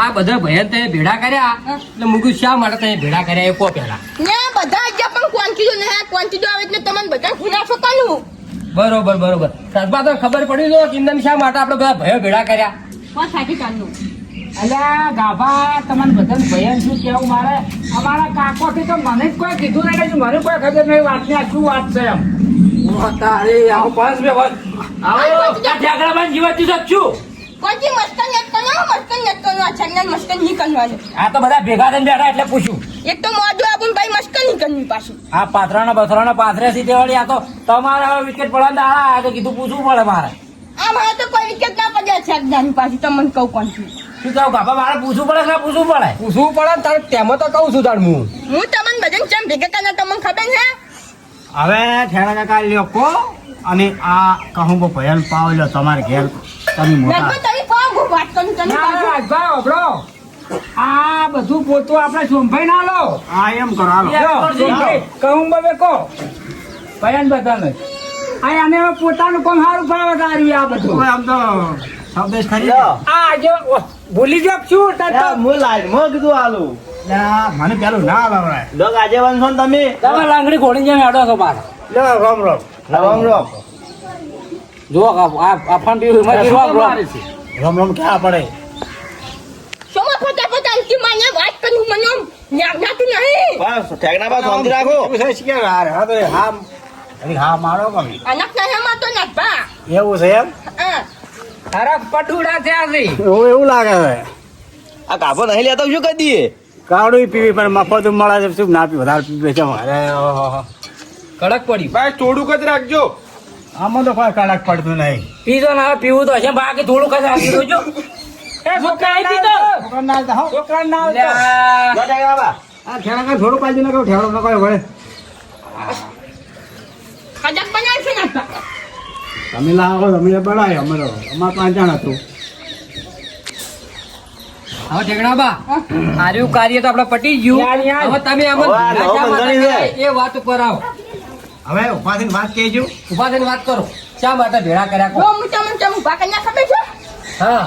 આ બધા ભયન તમે ભેડા કર્યા એટલે મુકું શા માટે તમે ભેડા કર્યા એ કો પેલા ને બધા જ પણ ક્વોન્ટિટી ને ક્વોન્ટિટી આવે એટલે તમને બધા ખુલાસો કરું. બરોબર બરોબર સરપા તો ખબર પડી જો કે ઇન્દન શા માટે આપણે બધા ભયો ભેડા કર્યા વાત સાચી કાઢનું. અલ્યા ગાભા તમને બધાને ભયન શું કેવું મારે અમારા કાકોથી તો મને જ કોઈ કીધું નહીં કે મને કોઈ ખબર નહીં વાતની આ શું વાત છે એમ તારે આવો પાંચ બે વાત આવો ઠાકરાબાન જીવાતી શકશું કોઈ મસ્કન નેટ કરવાનો આ છંગન મસ્કન નહીં કરવાનું. આ તો બધા ભેગા થઈને બેઠા એટલે પૂછ્યું એક તો મોઢું આપું ભાઈ મસ્કન નહીં કરવી પાછું. આ પાથરાના પાથરે સીધે વળી આ તો તમારે હવે વિકેટ પડવા દાડા આ તો કીધું પૂછવું પડે મારે આ મારે તો કોઈ વિકેટ ના પડ્યા છે એકદાની પાછી તમને કહું ક્વોન્ટિટી. શું કહું બાપા મારે પૂછવું પડે કે પૂછવું પડે તારે તેમાં તો કહું છું તાર હું તમને બધાને ચમ ભેગા કરના તમને ખબર છે. હવે ઠેડા કાકા લ્યો કો અને આ કહું બો ભયન પાવ લ્યો તમારે ઘેર તમે મોટા લગભગ તમે ફોન વાત કરું તમે ના પાછું. રાજભાઈ ઓબળો આ બધું પોતું આપણે સોમભાઈ ના લો આ એમ કરો હાલો સોમભાઈ કહું બબે કો ભયન બધાને આ આને હવે પોતાનું કામ સારું ફાવે તારી આ બધું આમ તો શબ્દેશ ખરી આ જો ભૂલી જાવ શું તાર હું લાઈન માં કીધું હાલું મને પેલું ના લાવરાય લોક આજે વંશો ને તમે તમે લાંગડી ઘોડી જેમ હેડો છો પાછા લો રામ રામ રામ રામ જો આ ફન પીવું રામ રામ ક્યાં પડે સોમાં ફટાફટ અંતિમ માને વાત કરું મને યાદતું નહીં. બસ ઠેકડા બા શાંતિ રાખો હા મારો કમી અનક ના માતો નાખવા. એવું છે એમ હા હરક પટુડા થયા છે એવું લાગે છે આ કાપો નહીં લેતો શું કરી દઈએ કાવડું પીવી પણ મફત મળે છે શું ના પી વધારે પીવે છે મારે કડક પડી ભાઈ થોડુંક જ રાખજો. આમાં તો કોઈ કડક પડતું નહીં પીધો ના પીવું તો હશે બાકી થોડું કઈ આપી દો એ છોકરા નહીં પીતો છોકરા ના આવતો આ ઠેડા થોડું પાછી ના કહું ઠેડો ના કોઈ વળે ખડક બનાવ છે નાખવા. તમે લાવો તમે બનાવ્યો અમારો અમાર પાંચાણ હતું હવે ઠેકણા બા આર્યું કાર્ય તો આપણે પટી ગયું હવે તમે એ વાત ઉપર આવો હવે ઉપાધિની વાત કહેજો ઉભા થઈને વાત કરો શા માટે ભેળા કર્યા જો કહો? હું તમને ચમ ઉભા કરી ના ખબર છે. હા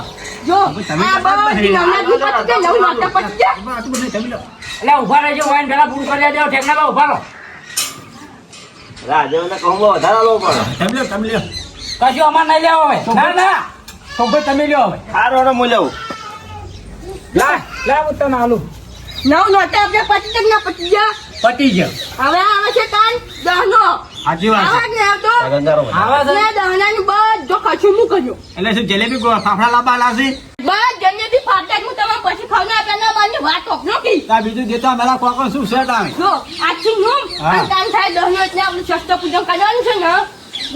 જો તમે આ બધી નાના દી પતી જાય નવું નાટક પતી જાય. એટલે ઉભા રહેજો વાઈન પેલા પૂરું કરી દેજો ઠેકણા બા ઉભા રહો કશું અમાર નહીં લેવો હવે ના ના સોભાઈ તમે લ્યો હવે લાવ તને આલુ નવ નાટક આપણે પતી જાય ના પતી જાય. પટી ગયો હવે આવે છે કાન દહનો. સાચી વાત આવા જ ને આવતો. આવા છે ને દહનાનું બધો ખર્ચું હું કર્યો. એટલે શું જલેબી ફાફડા લાંબા લાવશે બસ જલ્દી ફાટક હું તમે પછી ખાવના પેલા મારી વાત ઓખનો કી. આ બીજું દેતા મેલા કોકો શું સેટ આવે જો આજથી હું હા. આ કાન થાય દહનો એટલે આપણે શસ્ત્ર પૂજન કરવાનું છે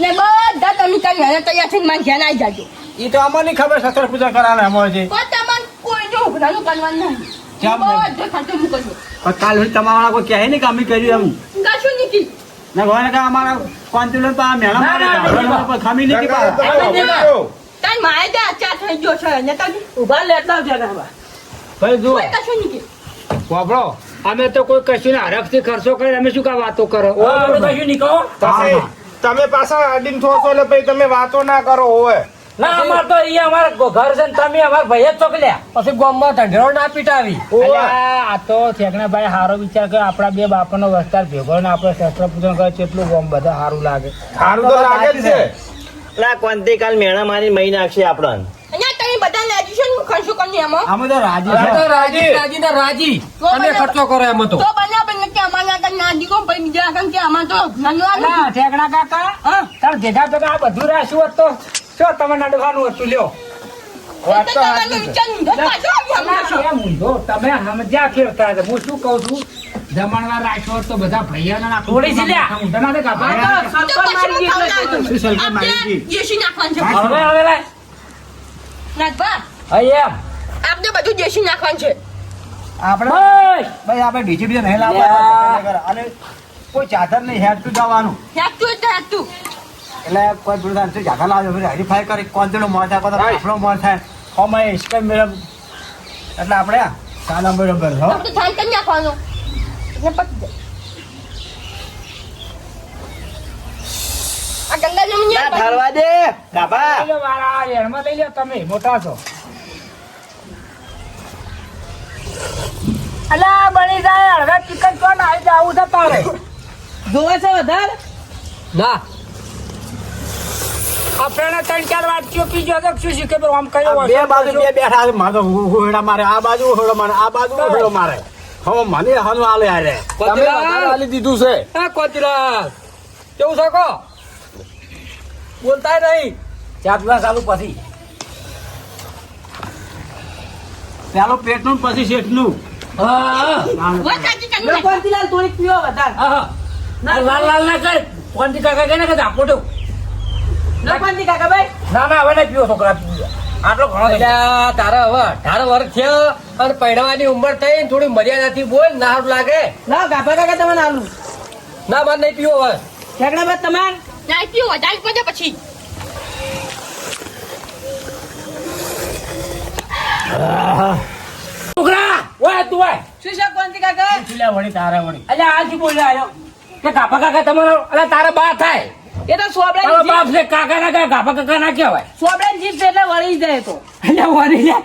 ને બધા તમે ત્યાં તૈયાર થઈને મારી ઘેર આવી જાજો. એ તો અમને ખબર શસ્ત્ર પૂજા કરાવે અમારે છે પણ તમારે કોઈ જો ઉઘરાનું કરવાનું નહીં. કેમ નહીં? બધો ખર્ચો હું કર્યો. પણ કાલ સુધી તમારા કોઈ કહે ને કે અમે કર્યું એમ કશું નહીં કી. ના ગોવાને કે અમારા કોન્ટિનેન્ટ પા મેળા ના, ના, ના, પર ખામી નહીં કાકા, પા તમે સમજો. તાર માએ દે આચાર થઈ ગયો છે ને તમે ઉભા લેતા આવજો ને હવે. ભાઈ જો કોઈ કશું નહીં કી. વાપરો અમે તો કોઈ કશું ને હરખથી ખર્ચો કરી અમે શું કા વાતો કરો કશું નહીં કહો તમે પાછા અડીને છો છો એટલે પછી તમે વાતો ના કરો હોય. ના અમાર તો અહીંયા અમારા ઘર છે ને તમે અમાર ભાઈ જ ચોકલ્યા પછી ગામમાં ઢંઢેરો ના પીટાવી અલ્યા, આ તો ભાઈ સારો વિચાર કર્યો આપણા બે બાપાનો વિસ્તાર ભેગો ને આપણે શસ્ત્ર પૂજન કરે કેટલું ગામ બધા સારું લાગે સારું તો લાગે જ છે. કાલ મેળા મારી મહી નાખશે આપણને અને તમે બધા લાજી છે ને હું ખર્ચો કરી એમાં અમે તો રાજી અમે છે તો રાજી ને રાજી તમે ખર્ચો કરો એમ તો તો બનાવ કે અમારા આગળ ના દીકો પછી બીજા આગળ કે અમાર તો નાનું અલા, ઠેકડા કાકા હા તાર ભેગા ભેગા આ બધું રાખ્યું હોત તો શું તમે નડવાનું હતું લ્યો વાત તો તમારો સાચી છે. વિચાર લીધો પાછો આવી અલા, હમણાં. એમ ઊંધો તમે સમજ્યા ફેરતા હતા. હું શું કહું છું જમણવાર રાખ્યો હોત તો બધા ભાઈઓના થોડી સી લ્યા. ઊંધા ના દેખા હા, તો ભાઈ કશું ખાવડાવજો. શું સલકે મારી આપણે હતી? દેશી નાખવાનું છે હવે હવે લાય નાથબા, અહીં એમ આપણે બધું દેશી નાખવાનું છે. આપણે બસ ભાઈ આપણે ડીજે બીજે નહીં લ્યા. લાવવા અને કોઈ ચાદર નહીં હેઠું જવાનું હેતું એટલે હેતું. એટલે કોઈ બધું ચાદર લાવજો હરીફાઈ કરી કોન્ટેનો મોર થાય કોઈ આપણો મોર થાય કોમાં સ્કેમ મેળવ એટલે આપણે સાદા બરાબર હો આપણે ધાન કરી નાખવાનું એટલે પતી જાય. આ ગંગા જમણી ના ઠરવા દે બાબા લઈ લો વાળા, આ રેણમાં લઈ લો તમે મોટા છો અલા બની જાય હળવે ચિકન તો આવી જાવું છે તારે જોવે છે વધારે ના આપણે 3-4 વાટકીઓ પીજો તો શું શીખે પેલો આમ કયો આ બે બાજુ બે બેઠા છે મારે તો હોડા મારે આ બાજુ હોડો મારે આ બાજુ હોડો મારે હવે મને હનો આલે યારે તમે વધારે આલી દીધું છે હા કોતીરાજ કેવું છે કો બોલતા નહીં ચા પીવા ચાલુ પછી પેલો પેટનું પછી શેઠનું વાત સાચી કરી કોંતીલાલ થોડીક પીવો વધારે ના લાલ લાલ ના કર કોંતી કાકા કે ના કે આપો તો ના કોંતી કાકા ભાઈ ના ના હવે નહીં પીવો છોકરા આટલો ઘણો થઈ ગયો. અલ્યા, તારા હવે 18 વર્ષ થયા અને પૈણવાની ઉંમર થઈ ને થોડી મર્યાદાથી બોલ ના હારું લાગે ના ગાભા કાકા તમને આલું ના માર નહીં પીવો હવે ઠેકડા બાદ તમાર ના પીવો વધારે પડે પછી છોકરા ઓય તું ઓય શું છે કોંતી કાકા લે વળી તારે વળી અલ્યા આજી બોલ્યા આયો કે કાપા કાકા તમારો અલા તારા બા થાય એ તો સોબડા તારો બાપ છે કાકા ના કે કાપા કાકા ના કહેવાય સોબડા જીભ છે એટલે વળી જાય તો અલ્યા વારી લે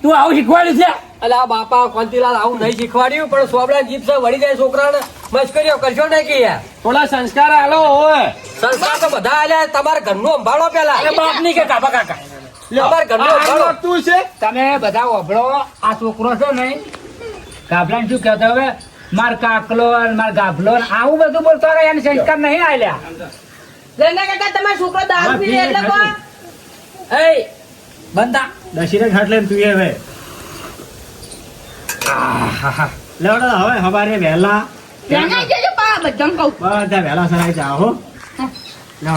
તું આવું શીખવાડ્યું છે અલ્યા બાપા કોંતીલાલ આવું નહીં શીખવાડ્યું પણ સોબડા જીભ છે વળી જાય છોકરાને મસ્કરીઓ કરશો ને કે યાર થોડા સંસ્કાર આલો હોય સંસ્કાર તો બધા આલ્યા તમારા ઘરનું સંભાળો પેલા અરે બાપ ની કે કાપા કાકા તમારા ઘરનું સંભાળો તું છે તમે બધા ઓભળો આ છોકરો છે ને ગાભલાને શું કહેતો હવે માર કાકલો ને માર ગાભલો ને આવું બધું બોલતો રહે એને સંસ્કાર નહીં આલ્યા લઈને કાકા તમારો છોકરો દારૂ પી લે એટલે કોણ એ બંધા દશીને ઘાટ લઈને તું હવે લેવડો હવે હવારે વહેલા ત્યાં જજો પા બધાને કહું બધા વહેલા સરાય જાઓ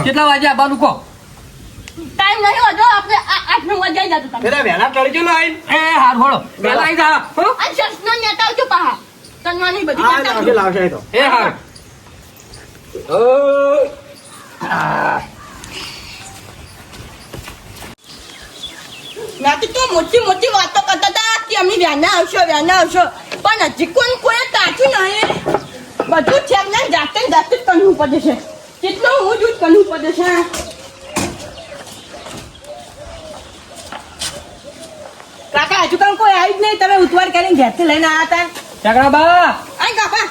કેટલા વાગે આવવાનું કહો ટાઈમ નહીં હોતો આપણે 8-9 વાગે જતું તમે પેલા વહેલા ટળજો લાઈન એ હાર હોળો પેલા આવી જા હો? આ શર્ટનો નેતા આવજો પા તનવાની બધી આ કરતા લાવશે લાવશે તો એ હાર નાથી તો મોટી મોટી વાતો કરતા હતા કે અમે વ્યાના આવશો પણ હજી કોઈ કાચું નહીં બધું છે ને જાતે ને જાતે જ કરવું પડે છે કેટલું હું જ કરવું પડે છે કાકા હજુ કામ કોઈ આવ્યું જ નહીં તમે ઉતવાડ કરીને ઘેરથી લઈને આવ્યા હતા ચકડા બા આય કાકા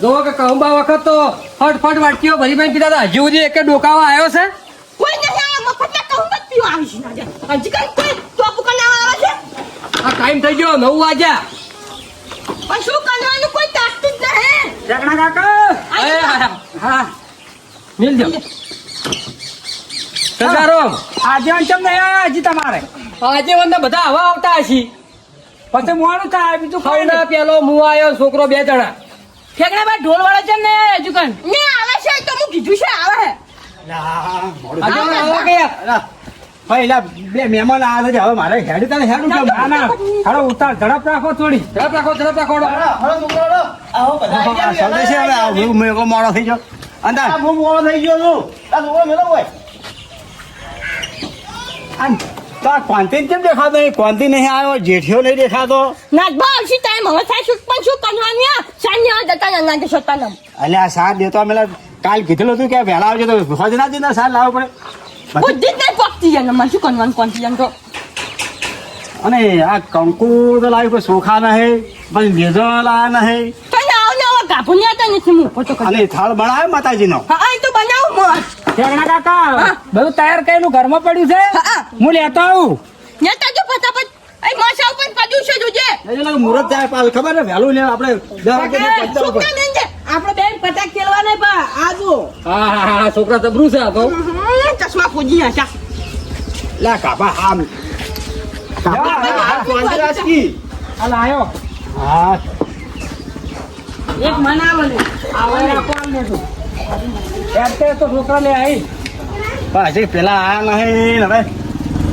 જો કે કહુંબા વખત તો ફટ વાટકીઓ ભરી ભરી પીતા હતા હજી સુધી એક ડોકાવા આવ્યો છે કોઈ નહીં આવ્યા મફતના કહું મત પીવા આવી છે આજે હજી કામ કોઈ ટોપ કરવા આવે છે આ ટાઈમ થઈ ગયો 9 વાગ્યા પણ શું કરવાનું કોઈ તાકતું જ નહીં જગણા કાકા એ હા મિલ જો સજારોમ આજે અંચમ નહીં આયા હજી તમારે આજે વંદા બધા હવા આવતા હશી પછી મોડું થાય બીજું કોઈ ખાવના પેલો હું આવ્યો છોકરો 2 જણા ઠેકડા બા ઢોલ વાળા છે ને હજુ કાન ને આવે છે તો હું કીધું છે આવે હજુ આવા ગયા પહેલા બે મહેમાન આવે છે હવે મારે હેડ તને હેડ ના ના હાલો ઉતાર ઝડપ રાખો થોડી ઝડપ રાખો સંદેશ હવે હું મેકો મોડો થઈ ગયો અંદર હું મોડો થઈ ગયો છું આ છોકરો મેલો હોય તો ક્વાંતી કેમ દેખાતો નહીં ક્વાંતી નહીં આવ્યો જેઠિયો નહીં દેખાતો નાચ બા આવશે ટાઈમ હવે થાય શું પણ શું કરવાનું આ સાંજે જતા ના કે સતાનમ અલ્યા સાર દેતો અમે કાલ કીધેલું હતું કે વહેલા આવજો તો હોજ ના દીધા સાર લાવવો પડે બુદ્ધિ જ નહીં પકતી જાય મને શું કરવાનું કોન્ફિડન્સ તો અને આ કંકુ તો લાવ્યું કોઈ સોખા નહીં પછી લેજો લાયા નહીં પણ આવ ને આવા ગાભું ને હતા નથી હું ફોટો કરી અને થાળ બનાવ્યો માતાજીનો હા આ તો બનાવું મસ્ત જગણા કાકા બધું તૈયાર કરેલું ઘરમાં પડ્યું છે હા હું લેતો આવું નેતા જો ફટાફટ એ માસા ઉપર પડ્યું છે જોજે એટલે મુહૂર્ત થાય પાછું ખબર ને વહેલું ને આપણે 10 વાગે પહોંચતા ઉપર છોકરા નહીં છે આપણે બેન પટાક ખેલવા નહીં પા આજો હા છોકરા જબરું છે આ તો ચશ્મા ફૂજી હતા લા કાપા આમ કાપા આ ક્વાંતી રાજકી હાલ આયો હા એક મનાવો ને આવો રાખો આમ લેજો એટલે તો છોકરા લે આવી પાછી પેલા આયા નહીં હવે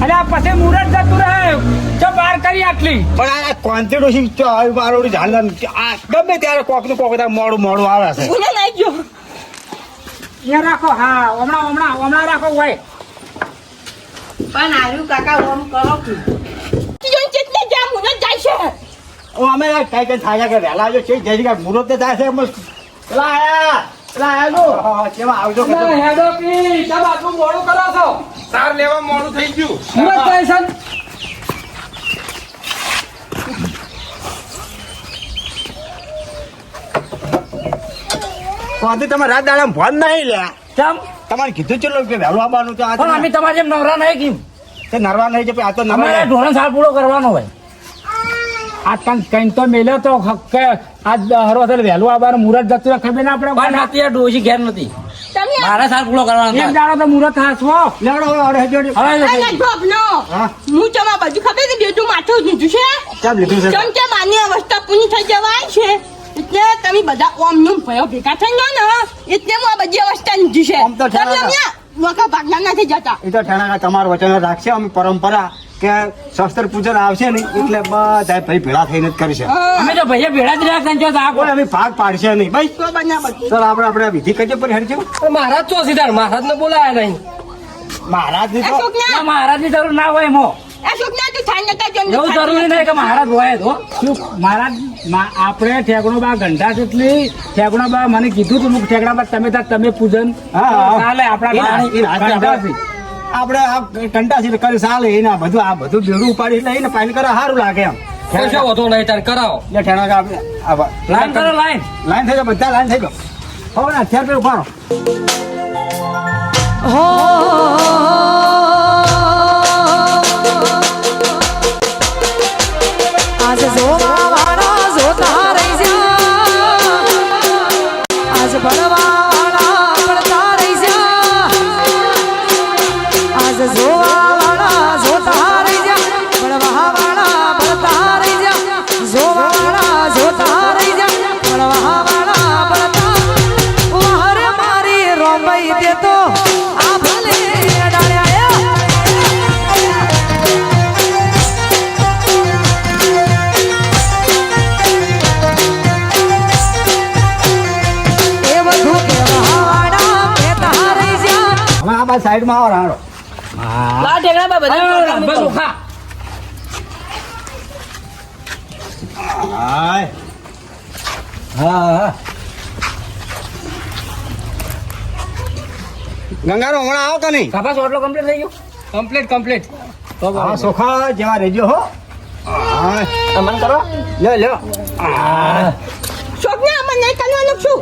અરે આ પછી મુરત જતું રહે જો બહાર કરી આટલી પણ આ ક્વાંતી ડોસી મારોડી ઝાડ આ ગમે ત્યારે કોક મોડું આવે છે ઉને નહીં ગયો અહીંયા રાખો હા હમણાં રાખો હોય પણ આર્યું કાકા ઓમ કરો કે તીજો ચેતને જા મુને જાય છે ઓ અમે કઈ થાય કે વહેલા આવજો છે જઈ કે મુહૂર્ત થાય છે પેલા આયા લો કેવા આવજો હેડો પી તબ આટલું મોડું કરો છો સાર લેવા મોડું થઈ ગયું સુરત થાય છે કોથી તમે રાત દાડા ફોન નહીં લ્યા ચમ તમારે કીધું ચલો કે વહેલું આવવાનું તો પણ અમે તમારે જેમ નવરા નહીં કેમ તે નરવા નહીં છે પણ આ તો અમારે નરવા ઢોરણ સાર પૂરો કરવાનો હોય આ તને કઈ તો મેલ્યો તો આજ હરો વહેલું આવવાનું મુહૂર્ત જતું રહે, ખબર ના પણ આપણે રાતે આ ડોશી ઘેર નથી તમે મારે સાર પૂરો કરવાનો એક હતો. દાડો તો મુહૂર્ત થાસવો લેવડો હવે હેડો આ ગોબનો હા. હું ચમા બધું ખબર કે બેટું માથું દીધું છે ચાલ લીધું છે કેમ કે માની અવસ્થા પૂરી થઈ જવાય છે એટલે તમે બધા ઓમ નું ભયો ભેગા થઈ ગયો ને એટલે હું આ બધી અવસ્થા લીધી છે આમ તો ઠેરા તમે મોકા ભાગના નથી જતા એ તો ઠેણા તમારું વચન રાખશે અમે પરંપરા કે શસ્ત્ર પૂજન આવશે ને એટલે બધા ભાઈ ભેળા થઈને જ કરશે અમે તો ભૈયા ભેળા જ રહ્યા સંચો આ કોઈ અમે ભાગ પાડશે નહીં ભાઈ તો બના બધું ચાલ આપણે વિધિ કરીએ પર હેડજો પણ મહારાજ તો સીધા મહારાજ ને બોલાયા નહીં મહારાજ ની તો અશોકના મહારાજની જરૂર ના હોય મો અશોકના તું થાય નતા જમ એવું જરૂરી નહીં કે મહારાજ હોય તો શું મહારાજ આપણે ઠેકણો બા ગંઢા સુટલી ઠેકણો બા મને કીધું તું ઠેકડા બા તમે પૂજન હા, હા. ચાલે આપણા ગંઢાથી. આપણે આ કંટાસી કરી ચાલે એને આ બધું બેડું ઉપાડી એટલે એને પાણી કરે સારું લાગે એમ કશો વધુ નહીં તાર કરાવો એટલે ઠેણા આપણે લાઈન કરો લાઈન લાઈન થઈ જાઓ બધા લાઈન થઈ જાઓ હવે ને અત્યારે પેલું ઉભારો આજ જોવા વાળા જોતા રહી જા, આજ ભણવા વાળા ભણતા રહી જા, આજ જોવા વાળા જોતા રહી જા, ભણવા વાળા ભણતા રહી જા, જોવા વાળા જોતા રહી જા, ભણવા વાળા ભણતા વારે મારી રોંબાઈ દેતો આ ભલે ડાળ્યા એ બધું કહેવા વાળા કહેતા રહી જા. હવે આ બાજુ સાઈડમાં આવો રાણો લા ઢેગડા બા બધા બસ ઉખા. હાય હા ગંગારો હમણાં આવો કે નહીં કપાસ ઓટલો કમ્પ્લીટ થઈ ગયો કમ્પ્લીટ હા સોખા જેવા રહેજો હો હા તમને કરો લ્યો લ્યો શોકને અમને નહીં કરવાનું છું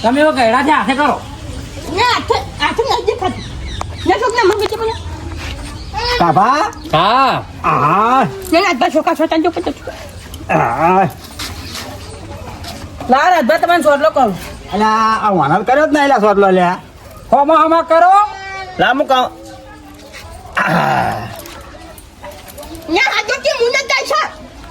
તમે એવો ગયડા છે હાથે કરો ને હાથ નહીં દેખાતું ને શોકને મંગે છે બોલા કાભા હા હા ને રાજભા છોકરા છોટા જો પતો હા લા રાજભા તમને સોટલો કહું અલા આ વાનર કર્યો જ નહીં એલા સોટલો લ્યા હોમાં હમા કરો લામુ કામ ને હાથો કે મુંડે જાય છે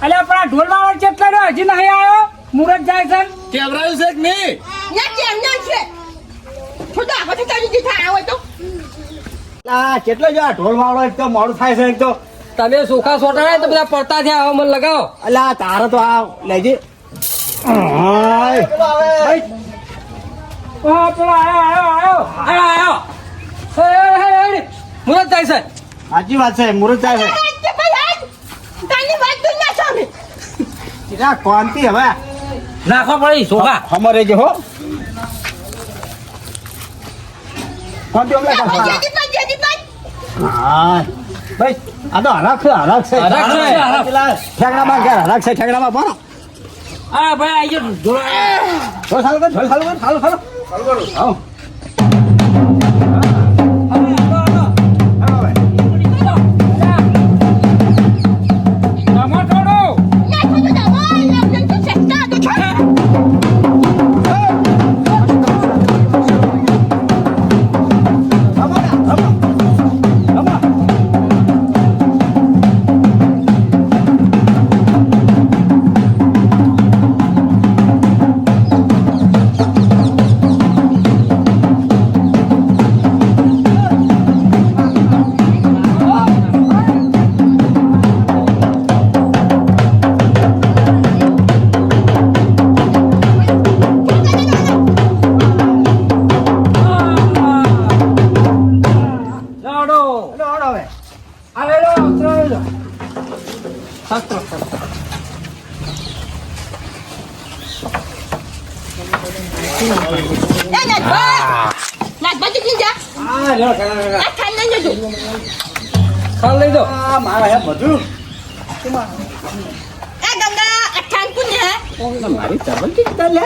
અલ્યા પણ આ ઢોલ વાળો ચેટલા રહ્યો હજી નહીં આવ્યો મુરત જાય છે કેવરાયું છે કે નહીં ને કેમ ના છે છોટા આગળ તારી દીધા આવો તો આ કેટલો જો આ ઢોલ વાળો એક તો મોડું થાય છે એક તો તમે સુખા સોટા તો બધા પડતા થયા હવે મને લગાવો અલા તારે તો આ લેજે હાય ભાઈ ઓ પેલો આયો આયો મુરત જાય છે સાચી વાત છે મુરત જાય છે તે ભાઈ તાની વાત તો ના સામે આ કોણથી હવે નાખો પડી સોખા હમરે જે હો કોણથી હમણાં કાઢો? જેદી ભાઈ હા ભાઈ આ તો હરાક છે હરાક છે. પેલા ઠેકડામાં ક્યાં હરાક છે ઠેકડામાં ભરો હા ભાઈ આઈ ગયો ઢોલ ઢોલ ચાલુ કર ઢોલ ચાલુ કર ચાલુ ચાલુ આવો. આવો ભાઈ. નમો થોડો ના તો દવા ના તો સેક્ટા તો છે રમો ને, રમો. રમો. લાડો હેલો, હેલો હવે. આવેલો ઉતરેલો એ રાજભા રાજભા જી જા આ લ્યો, ઠેકડા. આ ખાઈ લઈ જજો ખાલ લઈ દો આ મારા હે બધું એ ગંગા અઠાન કુને મારી ચબલ થી લે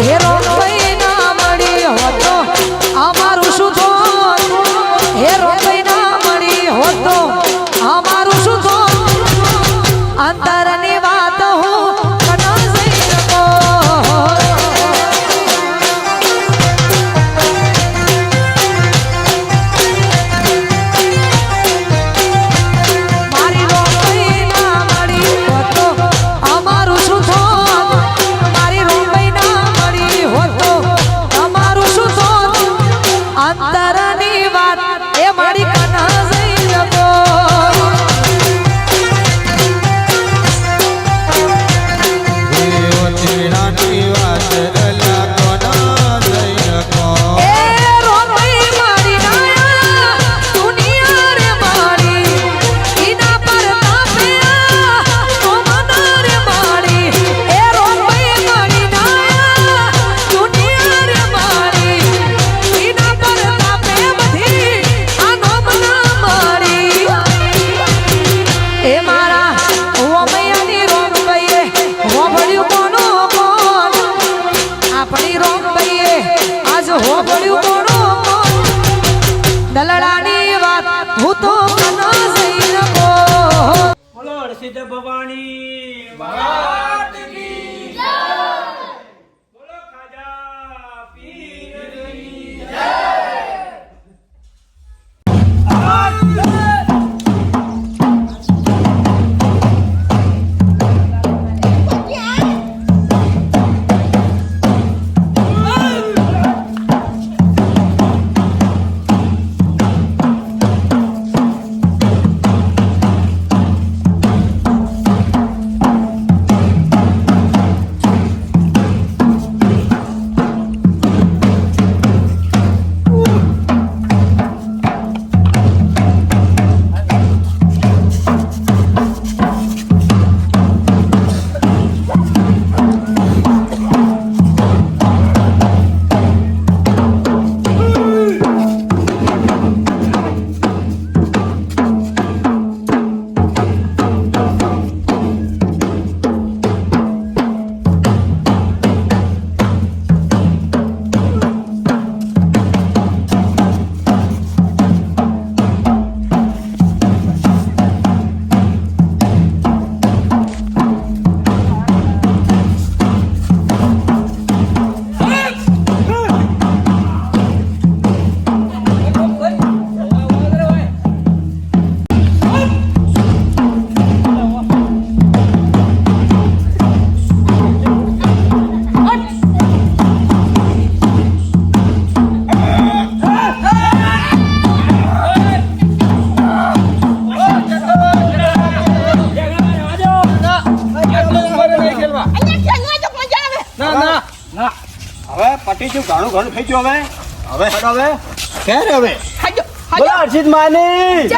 હેરો ભાઈ ના મળી હોતો અમારું શું થોત? હેરો ભાઈ ના મળી હોતો અમારું શું થોત? અંતરની વાત હું કના જઈ શકો. મારી રોંભાઈ ના મળી હોતો અમારું શું થોત? મારી રોંભાઈ ના મળી હોતો અમારું શું થોત? અંતરની વાત એ મારી કના જઈ શકો. એ રોંભાઈ મારી નાયા દુનિયા રે મારી ઈના પર તાપ્યા તો મના રે મારી. એ રોંભાઈ મારી નાયા દુનિયા રે મારી ઈના પર તાપે બધી આનો મના મારી. એ મારા ઓમૈયાની રોંભાઈએ હોભળ્યું કોનો કોણ? આપણી રોંભાઈએ આજ હોભળ્યું કોનો કોણ? દલડાની વાત હું તો કના જઈ શકો. બોલો હર્ષિત ભવાની બોલો ખાજા પીરની હવે પટી છું ઘણું ઘણું થઈ ગયું. હવે હવે ક્યારે હવે હાજો બોલો હર્ષિત માની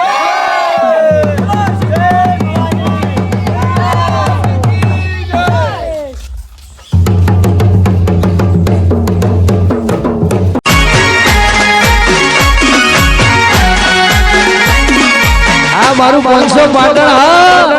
આ મારું 500 પાટણ. હા